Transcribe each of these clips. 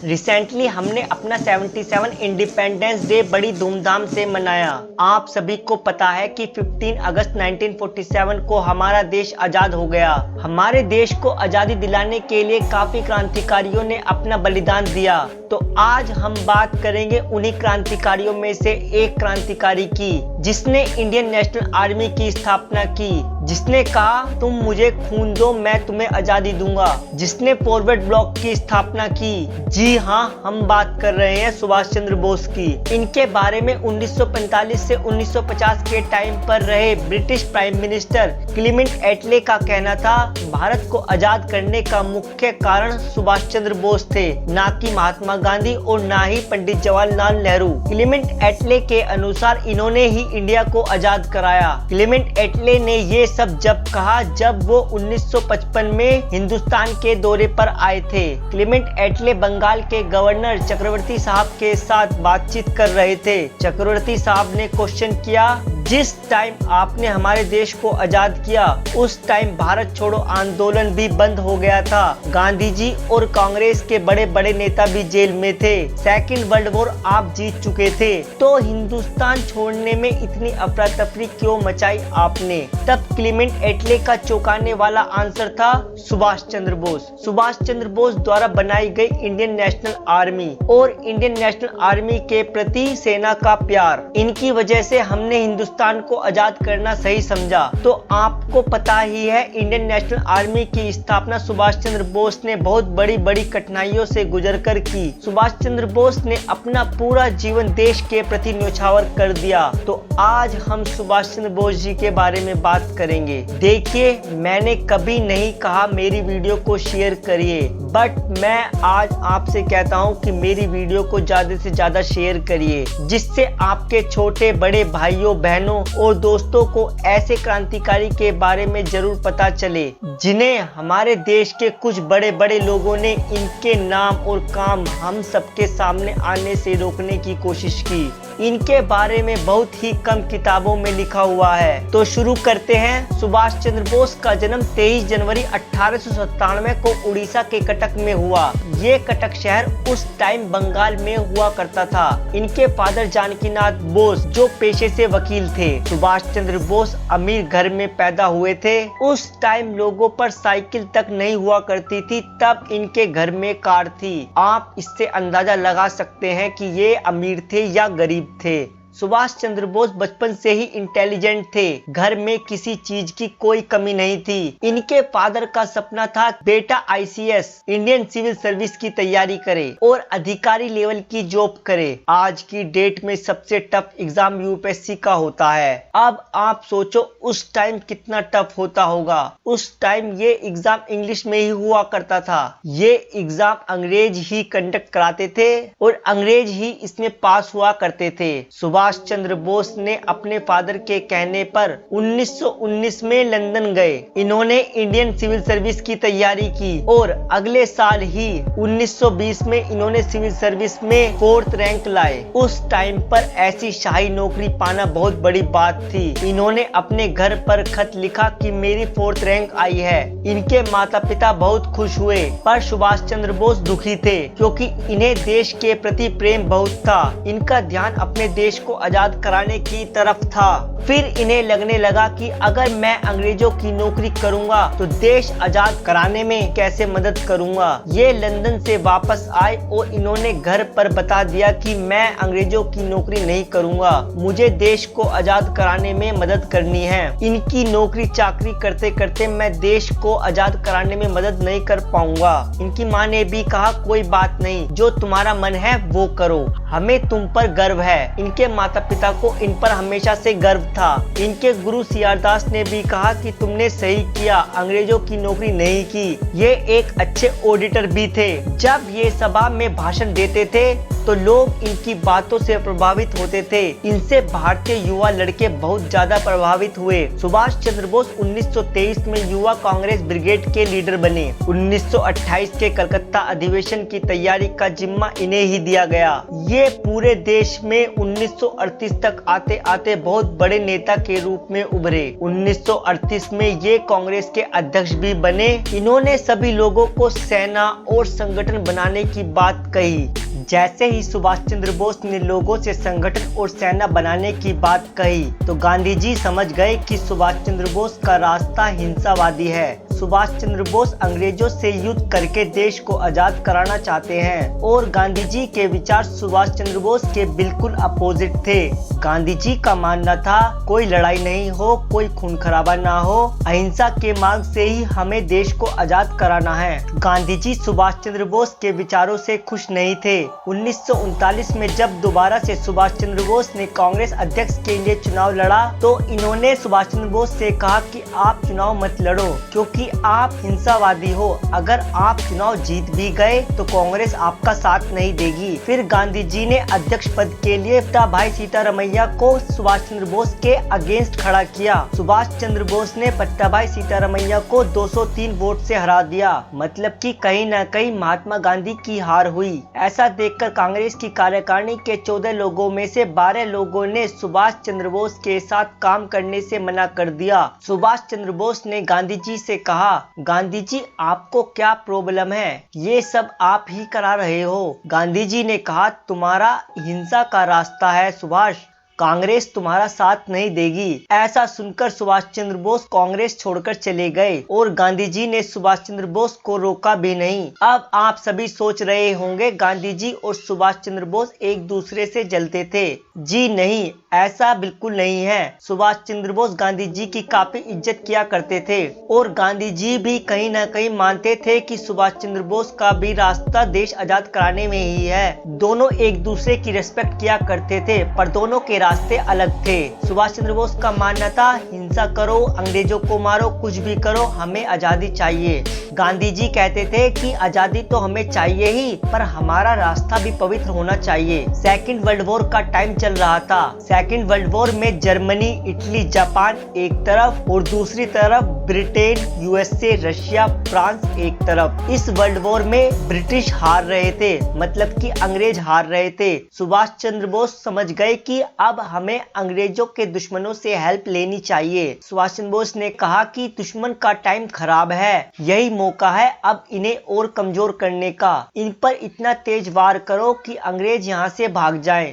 Recently हमने अपना 77 independence day बड़ी धूमधाम से मनाया। आप सभी को पता है कि 15 अगस्त 1947 को हमारा देश आजाद हो गया। हमारे देश को आजादी दिलाने के लिए काफी क्रांतिकारियों ने अपना बलिदान दिया। तो आज हम बात करेंगे उन्हीं क्रांतिकारियों में से एक क्रांतिकारी की, जिसने इंडियन नेशनल आर्मी की स्थापना की, जिसने कहा तुम मुझे खून दो मैं तुम्हें आजादी दूंगा, जिसने फॉरवर्ड ब्लॉक की स्थापना की। जी हाँ, हम बात कर रहे हैं सुभाष चंद्र बोस की। इनके बारे में 1945 से 1950 के टाइम पर रहे ब्रिटिश प्राइम मिनिस्टर क्लीमेंट एटले का कहना था भारत को आजाद करने का मुख्य कारण सुभाष चंद्र बोस थे, ना कि महात्मा गांधी और ना ही पंडित जवाहरलाल नेहरू। क्लीमेंट एटले के अनुसार इन्होंने ही इंडिया को आजाद कराया। क्लीमेंट एटले ने ये सब जब कहा जब वो 1955 में हिंदुस्तान के दौरे पर आए थे। क्लीमेंट एटले बंगाल के गवर्नर चक्रवर्ती साहब के साथ बातचीत कर रहे थे। चक्रवर्ती साहब ने क्वेश्चन किया, जिस टाइम आपने हमारे देश को आजाद किया उस टाइम भारत छोड़ो आंदोलन भी बंद हो गया था। गांधी जी और कांग्रेस के बड़े बड़े नेता भी जेल में थे। सेकेंड वर्ल्ड वॉर आप जीत चुके थे, तो हिंदुस्तान छोड़ने में इतनी अफरा तफरी क्यों मचाई आपने? तब क्लीमेंट एटले का चौंकाने वाला आंसर था सुभाष चंद्र बोस। सुभाष चंद्र बोस द्वारा बनाई गई इंडियन नेशनल आर्मी और इंडियन नेशनल आर्मी के प्रति सेना का प्यार, इनकी वजह से हमने हिंदुस्तान को आजाद करना सही समझा। तो आपको पता ही है इंडियन नेशनल आर्मी की स्थापना सुभाष चंद्र बोस ने बहुत बड़ी बड़ी कठिनाइयों से गुजरकर की। सुभाष चंद्र बोस ने अपना पूरा जीवन देश के प्रति न्योछावर कर दिया। तो आज हम सुभाष चंद्र बोस जी के बारे में बात करेंगे। देखिए, मैंने कभी नहीं कहा मेरी वीडियो को शेयर करिए, बट मैं आज आपसे कहता हूँ कि मेरी वीडियो को ज्यादा से ज्यादा शेयर करिए, जिससे आपके छोटे बड़े भाइयों बहनों और दोस्तों को ऐसे क्रांतिकारी के बारे में जरूर पता चले, जिन्हें हमारे देश के कुछ बड़े बड़े लोगों ने इनके नाम और काम हम सबके सामने आने से रोकने की कोशिश की। इनके बारे में बहुत ही कम किताबों में लिखा हुआ है। तो शुरू करते हैं। सुभाष चंद्र बोस का जन्म 23 जनवरी 1897 को उड़ीसा के कटक में हुआ। ये कटक शहर उस टाइम बंगाल में हुआ करता था। इनके फादर जानकीनाथ बोस जो पेशे से वकील थे। सुभाष चंद्र बोस अमीर घर में पैदा हुए थे। उस टाइम लोगों पर साइकिल तक नहीं हुआ करती थी, तब इनके घर में कार थी। आप इससे अंदाजा लगा सकते हैं कि ये अमीर थे या गरीब थे। सुभाष चंद्र बोस बचपन से ही इंटेलिजेंट थे। घर में किसी चीज की कोई कमी नहीं थी। इनके फादर का सपना था बेटा आईसीएस इंडियन सिविल सर्विस की तैयारी करे और अधिकारी लेवल की जॉब करे। आज की डेट में सबसे टफ एग्जाम यूपीएससी का होता है। अब आप सोचो उस टाइम कितना टफ होता होगा। उस टाइम ये एग्जाम इंग्लिश में ही हुआ करता था। ये एग्जाम अंग्रेज ही कंडक्ट कराते थे और अंग्रेज ही इसमें पास हुआ करते थे। सुभाष चंद्र बोस ने अपने फादर के कहने पर 1919 में लंदन गए। इन्होंने इंडियन सिविल सर्विस की तैयारी की और अगले साल ही 1920 में इन्होंने सिविल सर्विस में 4th रैंक लाए। उस टाइम पर ऐसी शाही नौकरी पाना बहुत बड़ी बात थी। इन्होंने अपने घर पर खत लिखा कि मेरी 4th रैंक आई है। इनके माता पिता बहुत खुश हुए, पर सुभाष चंद्र बोस दुखी थे, क्योंकि इन्हें देश के प्रति प्रेम बहुत था। इनका ध्यान अपने देश को आजाद कराने की तरफ था। फिर इन्हें लगने लगा कि अगर मैं अंग्रेजों की नौकरी करूंगा तो देश आजाद कराने में कैसे मदद करूंगा। ये लंदन से वापस आए और इन्होंने घर पर बता दिया कि मैं अंग्रेजों की नौकरी नहीं करूंगा, मुझे देश को आजाद कराने में मदद करनी है। इनकी नौकरी चाकरी करते करते मैं देश को आजाद कराने में मदद नहीं कर पाऊंगा। इनकी माँ ने भी कहा कोई बात नहीं, जो तुम्हारा मन है वो करो, हमें तुम पर गर्व है। इनके माता पिता को इन पर हमेशा से गर्व था। इनके गुरु सियारदास ने भी कहा कि तुमने सही किया, अंग्रेजों की नौकरी नहीं की। ये एक अच्छे ऑडिटर भी थे। जब ये सभा में भाषण देते थे तो लोग इनकी बातों से प्रभावित होते थे। इनसे भारतीय युवा लड़के बहुत ज्यादा प्रभावित हुए। सुभाष चंद्र बोस 1923 में युवा कांग्रेस ब्रिगेड के लीडर बने। 1928 के कलकत्ता अधिवेशन की तैयारी का जिम्मा इन्हें ही दिया गया। ये पूरे देश में 1938 तक आते आते बहुत बड़े नेता के रूप में उभरे। 1938 में ये कांग्रेस के अध्यक्ष भी बने। इन्होंने सभी लोगों को सेना और संगठन बनाने की बात कही। जैसे ही सुभाष चंद्र बोस ने लोगों से संगठन और सेना बनाने की बात कही तो गांधी जी समझ गए कि सुभाष चंद्र बोस का रास्ता हिंसावादी है। सुभाष चंद्र बोस अंग्रेजों से युद्ध करके देश को आजाद कराना चाहते हैं और गांधी जी के विचार सुभाष चंद्र बोस के बिल्कुल अपोजिट थे। गांधी जी का मानना था कोई लड़ाई नहीं हो, कोई खून खराबा ना हो, अहिंसा के मार्ग से ही हमें देश को आजाद कराना है। गांधी जी सुभाष चंद्र बोस के विचारों से खुश नहीं थे। 1939 में जब दोबारा से सुभाष चंद्र बोस ने कांग्रेस अध्यक्ष के लिए चुनाव लड़ा तो इन्होंने सुभाष चंद्र बोस से कहा कि आप चुनाव मत लड़ो क्योंकि आप हिंसावादी हो। अगर आप चुनाव जीत भी गए तो कांग्रेस आपका साथ नहीं देगी। फिर गांधी जी ने अध्यक्ष पद के लिए पट्टाभाई सीतारामैया को सुभाष चंद्र बोस के अगेंस्ट खड़ा किया। सुभाष चंद्र बोस ने पट्टाभाई सीतारामैया को 203 वोट से हरा दिया। मतलब कि कहीं न कहीं महात्मा गांधी की हार हुई। ऐसा देखकर कांग्रेस की कार्यकारिणी के 14 लोगों में से 12 लोगों ने सुभाष चंद्र बोस के साथ काम करने से मना कर दिया। सुभाष चंद्र बोस ने गांधी जी से कहा, गांधी जी आपको क्या प्रॉब्लम है? ये सब आप ही करा रहे हो। गांधी जी ने कहा, तुम्हारा हिंसा का रास्ता है सुभाष, कांग्रेस तुम्हारा साथ नहीं देगी। ऐसा सुनकर सुभाष चंद्र बोस कांग्रेस छोड़कर चले गए और गांधी जी ने सुभाष चंद्र बोस को रोका भी नहीं। अब आप सभी सोच रहे होंगे गांधी जी और सुभाष चंद्र बोस एक दूसरे से जलते थे। जी नहीं, ऐसा बिल्कुल नहीं है। सुभाष चंद्र बोस गांधी जी की काफी इज्जत किया करते थे और गांधी जी भी कहीं न कहीं मानते थे कि सुभाष चंद्र बोस का भी रास्ता देश आजाद कराने में ही है। दोनों एक दूसरे की रिस्पेक्ट किया करते थे पर दोनों के रास्ते अलग थे। सुभाष चंद्र बोस का मानना था हिंसा करो, अंग्रेजों को मारो, कुछ भी करो, हमें आजादी चाहिए। गांधी जी कहते थे कि आजादी तो हमें चाहिए ही पर हमारा रास्ता भी पवित्र होना चाहिए। सेकंड वर्ल्ड वॉर का टाइम चल रहा था। सेकंड वर्ल्ड वॉर में जर्मनी, इटली, जापान एक तरफ और दूसरी तरफ ब्रिटेन, यूएसए, रशिया, फ्रांस एक तरफ। इस वर्ल्ड वॉर में ब्रिटिश हार रहे थे, मतलब कि अंग्रेज हार रहे थे। सुभाष चंद्र बोस समझ गए कि अब हमें अंग्रेजों के दुश्मनों से हेल्प लेनी चाहिए। सुभाष चंद्र बोस ने कहा कि दुश्मन का टाइम खराब है, यही मौका है अब इन्हें और कमजोर करने का। इन पर इतना तेज वार करो कि अंग्रेज यहाँ से भाग जाएं।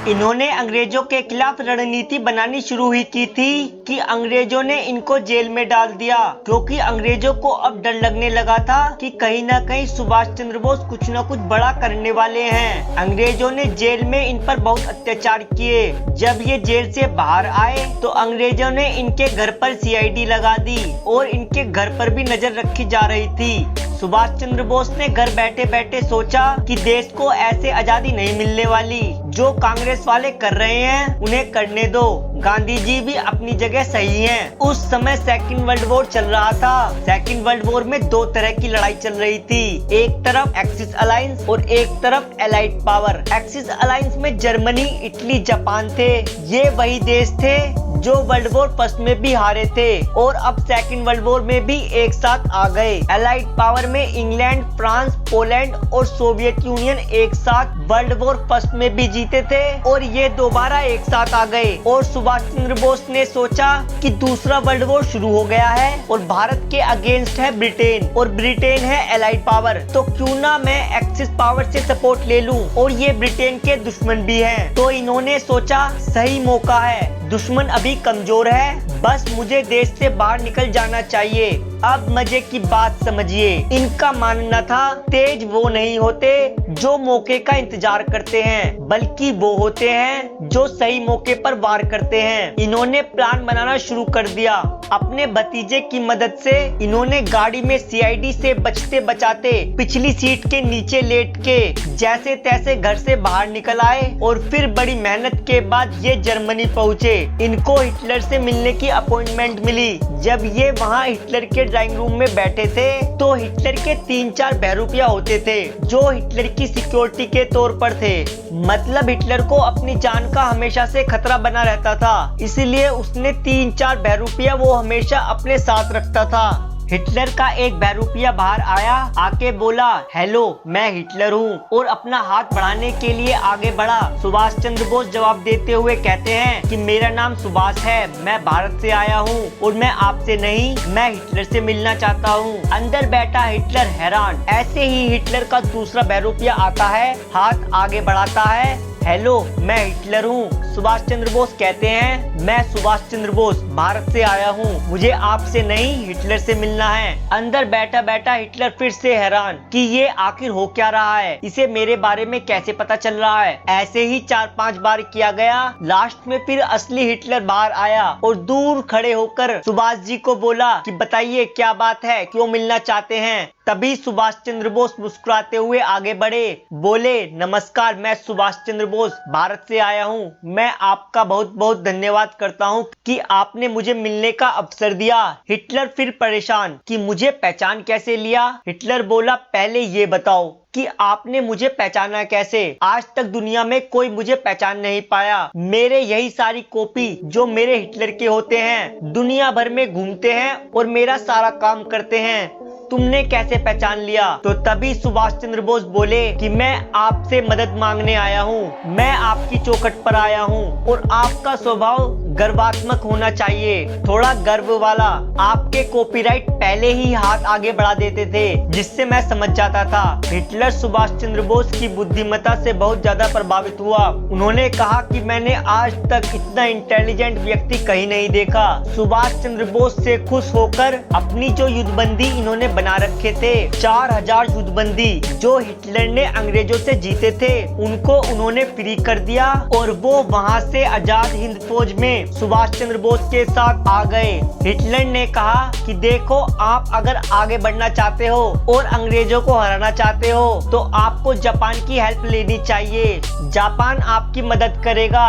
इन्होंने अंग्रेजों के खिलाफ रणनीति बनानी शुरू ही की थी कि अंग्रेजों ने इनको जेल में डाल दिया क्योंकि अंग्रेजों को अब डर लगने लगा था कि कहीं ना कहीं सुभाष चंद्र बोस कुछ न कुछ बड़ा करने वाले हैं। अंग्रेजों ने जेल में इन पर बहुत अत्याचार किए। जब ये जेल से बाहर आए तो अंग्रेजों ने इनके घर पर सीआईडी लगा दी और इनके घर पर भी नजर रखी जा रही थी। सुभाष चंद्र बोस ने घर बैठे बैठे सोचा कि देश को ऐसे आजादी नहीं मिलने वाली। जो कांग्रेस वाले कर रहे हैं उन्हें करने दो। गांधी जी भी अपनी जगह सही हैं। उस समय सेकंड वर्ल्ड वॉर चल रहा था। सेकंड वर्ल्ड वॉर में दो तरह की लड़ाई चल रही थी। एक तरफ एक्सिस अलायंस और एक तरफ एलाइड पावर। एक्सिस अलायंस में जर्मनी, इटली, जापान थे। ये वही देश थे जो वर्ल्ड वॉर फर्स्ट में भी हारे थे और अब सेकंड वर्ल्ड वॉर में भी एक साथ आ गए। एलाइड पावर में इंग्लैंड, फ्रांस, पोलैंड और सोवियत यूनियन एक साथ वर्ल्ड वॉर फर्स्ट में भी जीते थे और ये दोबारा एक साथ आ गए। और सुभाष चंद्र बोस ने सोचा कि दूसरा वर्ल्ड वॉर शुरू हो गया है और भारत के अगेंस्ट है ब्रिटेन और ब्रिटेन है एलाइड पावर, तो क्यों ना मैं एक्सिस पावर से सपोर्ट ले लूं और ये ब्रिटेन के दुश्मन भी हैं। तो इन्होंने सोचा सही मौका है, दुश्मन अभी कमजोर है, बस मुझे देश से बाहर निकल जाना चाहिए। अब मजे की बात समझिए। इनका मानना था तेज वो नहीं होते जो मौके का इंतजार करते हैं, बल्कि वो होते हैं जो सही मौके पर वार करते हैं। इन्होंने प्लान बनाना शुरू कर दिया। अपने भतीजे की मदद से इन्होंने गाड़ी में सीआईडी से बचते बचाते पिछली सीट के नीचे लेट के जैसे तैसे घर से बाहर निकल आए और फिर बड़ी मेहनत के बाद ये जर्मनी पहुंचे। इनको को हिटलर से मिलने की अपॉइंटमेंट मिली। जब ये वहाँ हिटलर के ड्राइंग रूम में बैठे थे तो हिटलर के 3-4 बहरूपिया होते थे जो हिटलर की सिक्योरिटी के तौर पर थे। मतलब हिटलर को अपनी जान का हमेशा से खतरा बना रहता था, इसलिए उसने 3-4 बहरूपिया वो हमेशा अपने साथ रखता था। हिटलर का एक बहरूपिया बाहर आया, आके बोला, हेलो मैं हिटलर हूँ, और अपना हाथ बढ़ाने के लिए आगे बढ़ा। सुभाष चंद्र बोस जवाब देते हुए कहते हैं कि मेरा नाम सुभाष है, मैं भारत से आया हूँ और मैं आपसे नहीं, मैं हिटलर से मिलना चाहता हूँ। अंदर बैठा हिटलर हैरान। ऐसे ही हिटलर का दूसरा बहरूपिया आता है, हाथ आगे बढ़ाता है, हेलो मैं हिटलर हूँ। सुभाष चंद्र बोस कहते हैं, मैं सुभाष चंद्र बोस भारत से आया हूँ, मुझे आपसे नहीं हिटलर से मिलना है। अंदर बैठा बैठा हिटलर फिर से हैरान कि ये आखिर हो क्या रहा है, इसे मेरे बारे में कैसे पता चल रहा है। ऐसे ही 4-5 बार किया गया। लास्ट में फिर असली हिटलर बाहर आया और दूर खड़े होकर सुभाष जी को बोला कि बताइए क्या बात है, क्यों मिलना चाहते हैं। तभी सुभाष चंद्र बोस मुस्कुराते हुए आगे बढ़े, बोले, नमस्कार मैं सुभाष चंद्र बोस भारत से आया हूँ, मैं आपका बहुत बहुत धन्यवाद करता हूँ कि आपने मुझे मिलने का अवसर दिया। हिटलर फिर परेशान कि मुझे पहचान कैसे लिया। हिटलर बोला, पहले ये बताओ कि आपने मुझे पहचाना कैसे। आज तक दुनिया में कोई मुझे पहचान नहीं पाया। मेरे यही सारी कॉपी जो मेरे हिटलर के होते हैं दुनिया भर में घूमते हैं और मेरा सारा काम करते हैं, तुमने कैसे पहचान लिया। तो तभी सुभाष चंद्र बोस बोले कि मैं आपसे मदद मांगने आया हूँ, मैं आपकी चौखट पर आया हूँ और आपका स्वभाव गर्वात्मक होना चाहिए, थोड़ा गर्व वाला। आपके कॉपीराइट पहले ही हाथ आगे बढ़ा देते थे जिससे मैं समझ जाता था। हिटलर सुभाष चंद्र बोस की बुद्धिमत्ता से बहुत ज्यादा प्रभावित हुआ। उन्होंने कहा कि मैंने आज तक इतना इंटेलिजेंट व्यक्ति कहीं नहीं देखा। सुभाष चंद्र बोस से खुश होकर अपनी जो युद्धबंदी इन्होंने बना रखे थे, 4000 युद्धबंदी जो हिटलर ने अंग्रेजों से जीते थे, उनको उन्होंने फ्री कर दिया और वो वहां से आजाद हिंद फौज में सुभाष चंद्र बोस के साथ आ गए। हिटलर ने कहा कि देखो, आप अगर आगे बढ़ना चाहते हो और अंग्रेजों को हराना चाहते हो तो आपको जापान की हेल्प लेनी चाहिए। जापान आपकी मदद करेगा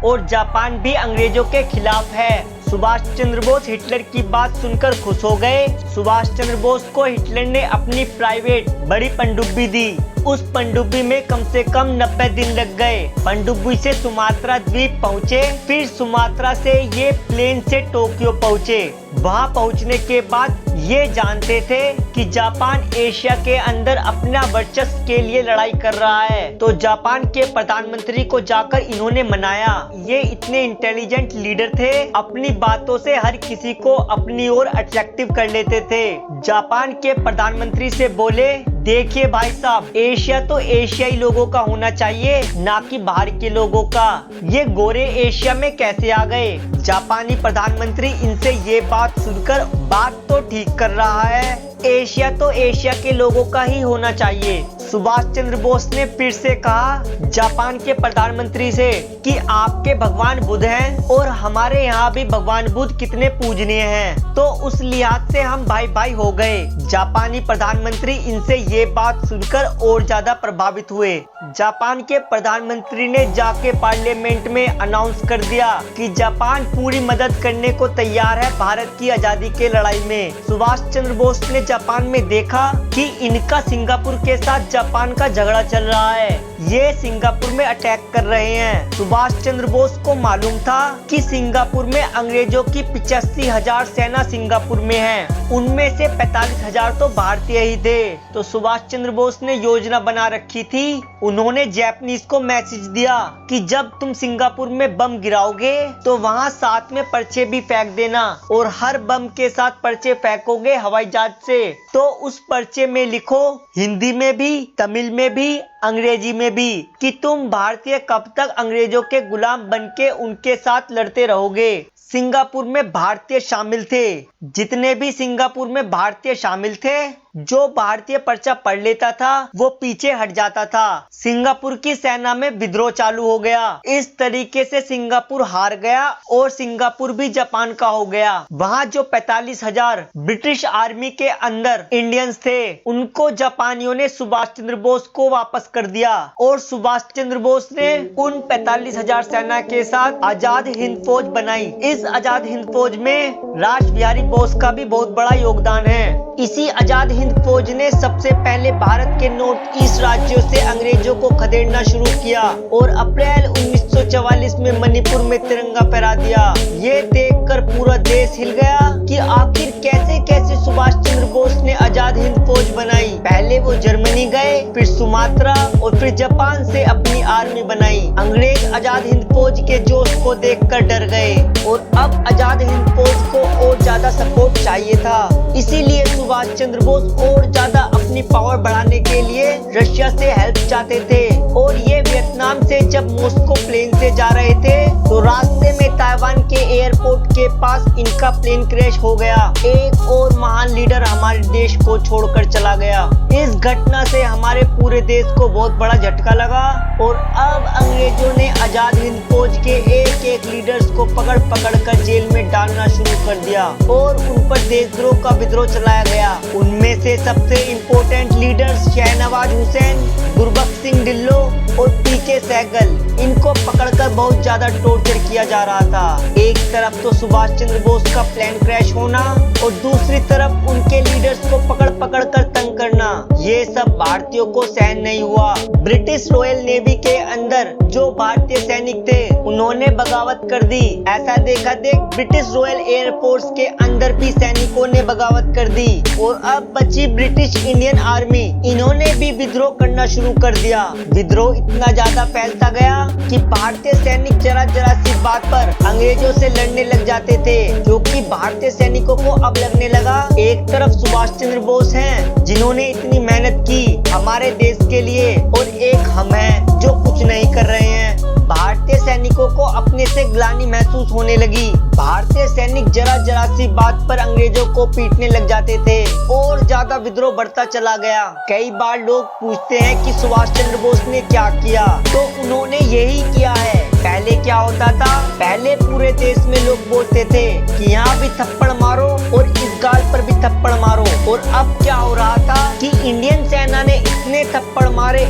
और जापान भी अंग्रेजों के खिलाफ है। सुभाष चंद्र बोस हिटलर की बात सुनकर खुश हो गए। सुभाष चंद्र बोस को हिटलर ने अपनी प्राइवेट बड़ी पनडुब्बी दी। उस पनडुब्बी में कम से कम 90 दिन लग गए। पनडुब्बी से सुमात्रा द्वीप पहुँचे, फिर सुमात्रा से ये प्लेन से टोक्यो पहुँचे। वहाँ पहुँचने के बाद ये जानते थे कि जापान एशिया के अंदर अपना वर्चस्व के लिए लड़ाई कर रहा है, तो जापान के प्रधानमंत्री को जाकर इन्होंने मनाया। ये इतने इंटेलिजेंट लीडर थे, अपनी बातों से हर किसी को अपनी ओर अट्रैक्टिव कर लेते थे। जापान के प्रधानमंत्री से बोले, देखिए भाई साहब, एशिया तो एशियाई लोगों का होना चाहिए, ना कि बाहर के लोगों का। ये गोरे एशिया में कैसे आ गए। जापानी प्रधानमंत्री इनसे ये बात सुनकर, बात तो ठीक कर रहा है, एशिया तो एशिया के लोगों का ही होना चाहिए। सुभाष चंद्र बोस ने फिर से कहा जापान के प्रधानमंत्री से कि आपके भगवान बुद्ध हैं और हमारे यहाँ भी भगवान बुद्ध कितने पूजनीय हैं, तो उस लिहाज से हम भाई भाई हो गए। जापानी प्रधानमंत्री इनसे ये बात सुनकर और ज्यादा प्रभावित हुए। जापान के प्रधानमंत्री ने जाके पार्लियामेंट में अनाउंस कर दिया कि जापान पूरी मदद करने को तैयार है भारत की आजादी के लड़ाई में। सुभाष चंद्र बोस ने जापान में देखा कि इनका सिंगापुर के साथ जापान का झगड़ा चल रहा है, ये सिंगापुर में अटैक कर रहे हैं। सुभाष चंद्र बोस को मालूम था कि सिंगापुर में अंग्रेजों की 85,000 सेना सिंगापुर में है, उनमें से 45,000 तो भारतीय ही थे। तो सुभाष चंद्र बोस ने योजना बना रखी थी। उन्होंने जापानीज को मैसेज दिया कि जब तुम सिंगापुर में बम गिराओगे तो वहाँ साथ में पर्चे भी फेंक देना, और हर बम के साथ पर्चे फेंकोगे हवाई जहाज से तो उस पर्चे में लिखो, हिंदी में भी, तमिल में भी, अंग्रेजी में भी, कि तुम भारतीय कब तक अंग्रेजों के गुलाम बनके उनके साथ लड़ते रहोगे। सिंगापुर में भारतीय शामिल थे, जितने भी सिंगापुर में भारतीय शामिल थे जो भारतीय पर्चा पढ़ लेता था वो पीछे हट जाता था। सिंगापुर की सेना में विद्रोह चालू हो गया। इस तरीके से सिंगापुर हार गया और सिंगापुर भी जापान का हो गया। वहां जो 45,000 ब्रिटिश आर्मी के अंदर इंडियंस थे उनको जापानियों ने सुभाष चंद्र बोस को वापस कर दिया और सुभाष चंद्र बोस ने उन 45,000 सेना के साथ आजाद हिंद फौज बनाई। इस आजाद हिंद फौज में रास बिहारी बोस का भी बहुत बड़ा योगदान है। इसी आजाद हिंद फौज ने सबसे पहले भारत के नॉर्थ ईस्ट राज्यों से अंग्रेजों को खदेड़ना शुरू किया और अप्रैल 1944 में मणिपुर में तिरंगा फहरा दिया। ये देखकर पूरा देश हिल गया कि आखिर कैसे कैसे सुभाष चंद्र बोस ने आजाद हिंद फौज बनाई। पहले वो जर्मनी गए, फिर सुमात्रा और फिर जापान से अपनी आर्मी बनाई। अंग्रेज आजाद हिंद फौज के जोश को देखकर डर गए और अब आजाद हिंद फौज को और ज्यादा सपोर्ट चाहिए था। इसीलिए सुभाष चंद्र बोस और ज्यादा अपनी पावर बढ़ाने के लिए रशिया से हेल्प चाहते थे और ये वियतनाम से जब मॉस्को प्लेन से जा रहे थे तो रास्ते में ताइवान के एयरपोर्ट के पास इनका प्लेन क्रैश हो गया। एक और महान लीडर हमारे देश को छोड़कर चला गया। इस घटना से हमारे पूरे देश को बहुत बड़ा झटका लगा और अब अंग्रेजों ने आजाद हिंद फौज के एक एक लीडर्स को पकड़ पकड़ कर जेल में डालना शुरू कर दिया और उन पर देशद्रोह का विद्रोह चलाया गया। उनमें से सबसे इम्पोर्टेंट लीडर्स शहनवाज हुसैन, गुरबख्श सिंह ढिल्लो और पीके सहगल, इनको पकड़कर बहुत ज्यादा टॉर्चर किया जा रहा था। एक तरफ तो सुभाष चंद्र बोस का प्लेन क्रैश होना और दूसरी तरफ उनके लीडर्स को पकड़ पकड़ कर तंग करना, ये सब भारतीयों को सहन नहीं हुआ। ब्रिटिश रॉयल नेवी के अंदर जो भारतीय सैनिक थे उन्होंने बगावत कर दी। ऐसा देखा देख ब्रिटिश रॉयल एयरफोर्स के अंदर भी सैनिकों ने बगावत कर दी और अब बची ब्रिटिश इंडियन आर्मी, इन्होंने भी विद्रोह करना शुरू कर दिया। विद्रोह इतना ज्यादा फैलता गया कि भारतीय सैनिक जरा जरा सी बात पर अंग्रेजों से लड़ने लग जाते थे, जो कि भारतीय सैनिकों को अब लगने लगा एक तरफ सुभाष चंद्र बोस हैं जिन्होंने इतनी मेहनत की हमारे देश के लिए और एक हम हैं जो कुछ नहीं कर रहे हैं। भारतीय सैनिकों को अपने से ग्लानि महसूस होने लगी। भारतीय सैनिक जरा जरा सी बात पर अंग्रेजों को पीटने लग जाते थे और ज्यादा विद्रोह बढ़ता चला गया। कई बार लोग पूछते हैं कि सुभाष चंद्र बोस ने क्या किया, तो उन्होंने यही किया है। पहले क्या होता था, पहले पूरे देश में लोग बोलते थे कि यहाँ भी थप्पड़ मारो और इस गाल पर भी थप्पड़ मारो, और अब क्या हो रहा था कि इंडियन सेना ने इतने थप्पड़ मारे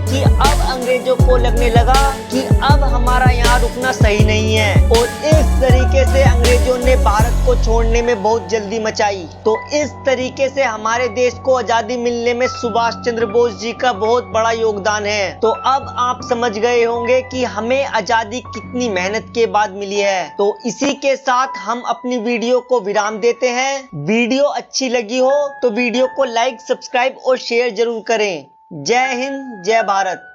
कि अब अंग्रेजों को लगने लगा कि अब हमारा यहाँ रुकना सही नहीं है और इस तरीके से अंग्रेजों ने भारत को छोड़ने में बहुत जल्दी मचाई। तो इस तरीके से हमारे देश को आजादी मिलने में सुभाष चंद्र बोस जी का बहुत बड़ा योगदान है। तो अब आप समझ गए होंगे कि हमें आजादी कितनी मेहनत के बाद मिली है। तो इसी के साथ हम अपनी वीडियो को विराम देते हैं। वीडियो अच्छी लगी हो तो वीडियो को लाइक, सब्सक्राइब और शेयर जरूर करें। जय हिंद, जय भारत।